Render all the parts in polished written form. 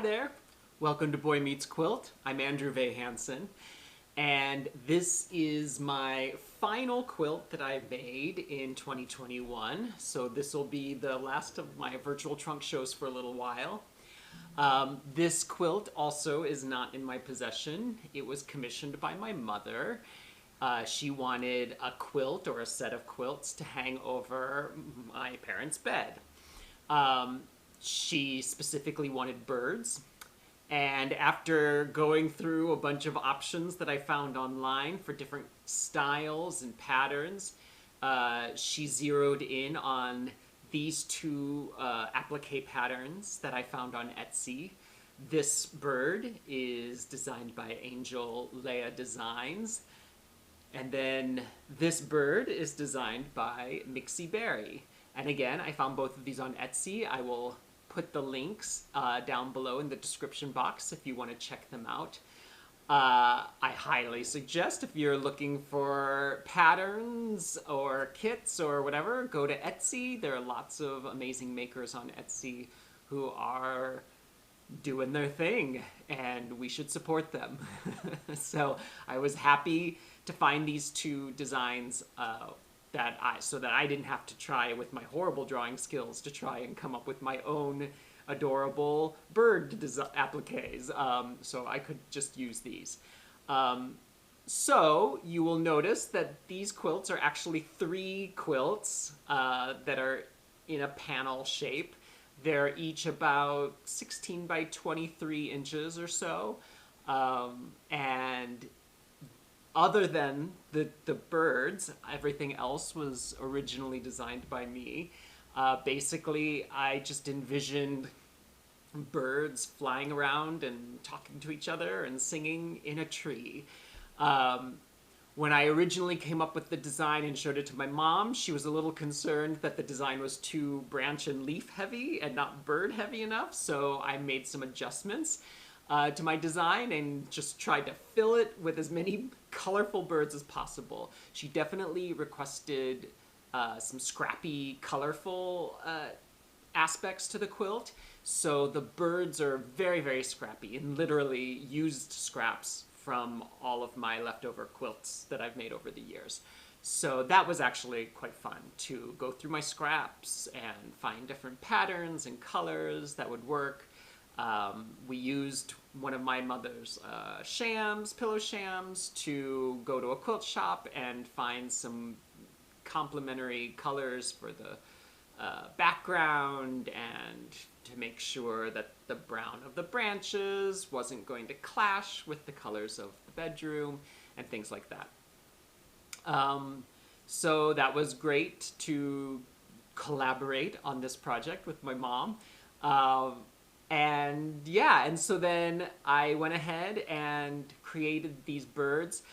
there, welcome to Boy Meets Quilt. I'm Andrew Vay Hansen, and this is my final quilt that I made in 2021. So this will be the last of my virtual trunk shows for a little while. This quilt also is not in my possession. It was commissioned by my mother. She wanted a quilt or a set of quilts to hang over my parents' bed. She specifically wanted birds. And after going through a bunch of options that I found online for different styles and patterns, she zeroed in on these two applique patterns that I found on Etsy. This bird is designed by Angel Leia Designs. And then this bird is designed by Mixie Berry. And again, I found both of these on Etsy. I will put the links down below in the description box if you want to check them out. I highly suggest, if you're looking for patterns or kits or whatever, go to Etsy. There are lots of amazing makers on Etsy who are doing their thing, and we should support them. So I was happy to find these two designs so that I didn't have to try with my horrible drawing skills to try and come up with my own adorable bird appliques. So I could just use these. So you will notice that these quilts are actually 3 quilts that are in a panel shape. They're each about 16 by 23 inches or so. And other than the birds, everything else was originally designed by me. Basically, I just envisioned birds flying around and talking to each other and singing in a tree. When I originally came up with the design and showed it to my mom, she was a little concerned that the design was too branch and leaf heavy and not bird heavy enough, so I made some adjustments to my design and just tried to fill it with as many colorful birds as possible. She definitely requested some scrappy, colorful aspects to the quilt, so the birds are very, very scrappy and literally used scraps from all of my leftover quilts that I've made over the years. So that was actually quite fun to go through my scraps and find different patterns and colors that would work. We used one of my mother's pillow shams, to go to a quilt shop and find some complementary colors for the background, and to make sure that the brown of the branches wasn't going to clash with the colors of the bedroom and things like that. So that was great to collaborate on this project with my mom. And so then I went ahead and created these birds.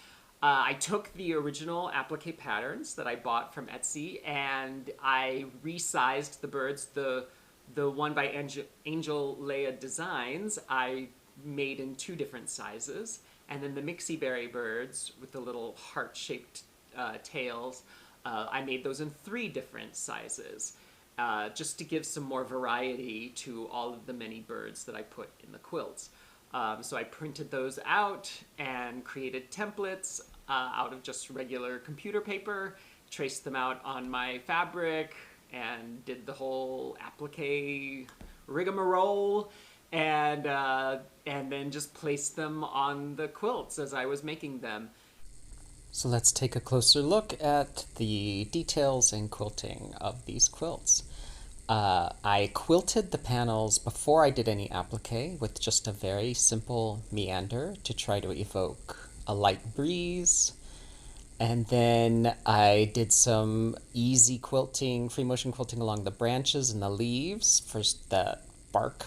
I took the original applique patterns that I bought from Etsy and I resized the birds. The one by Angel Leia Designs I made in 2 different sizes, and then the Mixie Berry birds with the little heart-shaped tails, I made those in 3 different sizes. Just to give some more variety to all of the many birds that I put in the quilts. So I printed those out and created templates out of just regular computer paper, traced them out on my fabric, and did the whole applique rigmarole, and then just placed them on the quilts as I was making them. So let's take a closer look at the details and quilting of these quilts. I quilted the panels before I did any applique with just a very simple meander to try to evoke a light breeze. And then I did some easy quilting, free motion quilting along the branches and the leaves for the bark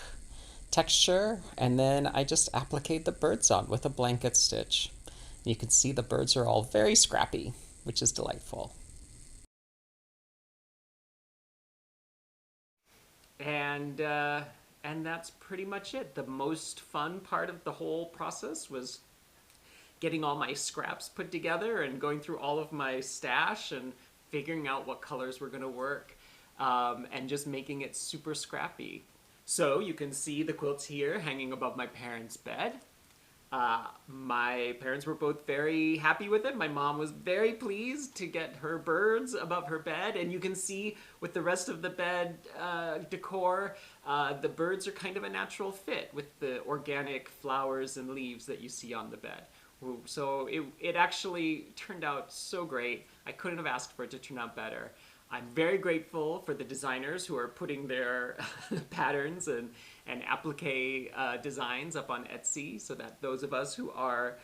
texture. And then I just appliqued the birds on with a blanket stitch. You can see the birds are all very scrappy, which is delightful. And that's pretty much it. The most fun part of the whole process was getting all my scraps put together and going through all of my stash and figuring out what colors were going to work, and just making it super scrappy. So you can see the quilts here hanging above my parents' bed. My parents were both very happy with it. My mom was very pleased to get her birds above her bed, and you can see with the rest of the bed decor, the birds are kind of a natural fit with the organic flowers and leaves that you see on the bed. So it actually turned out so great. I couldn't have asked for it to turn out better. I'm very grateful for the designers who are putting their patterns and applique designs up on Etsy so that those of us who are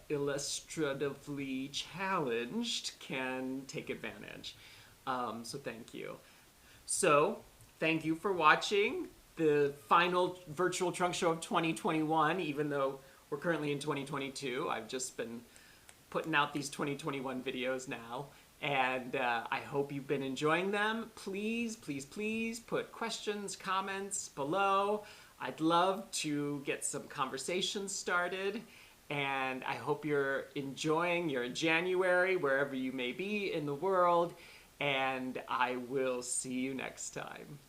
illustratively challenged can take advantage. So thank you. So thank you for watching the final virtual trunk show of 2021, even though we're currently in 2022. I've just been putting out these 2021 videos now. And I hope you've been enjoying them. Please, please, please put questions, comments below. I'd love to get some conversations started. And I hope you're enjoying your January, wherever you may be in the world. And I will see you next time.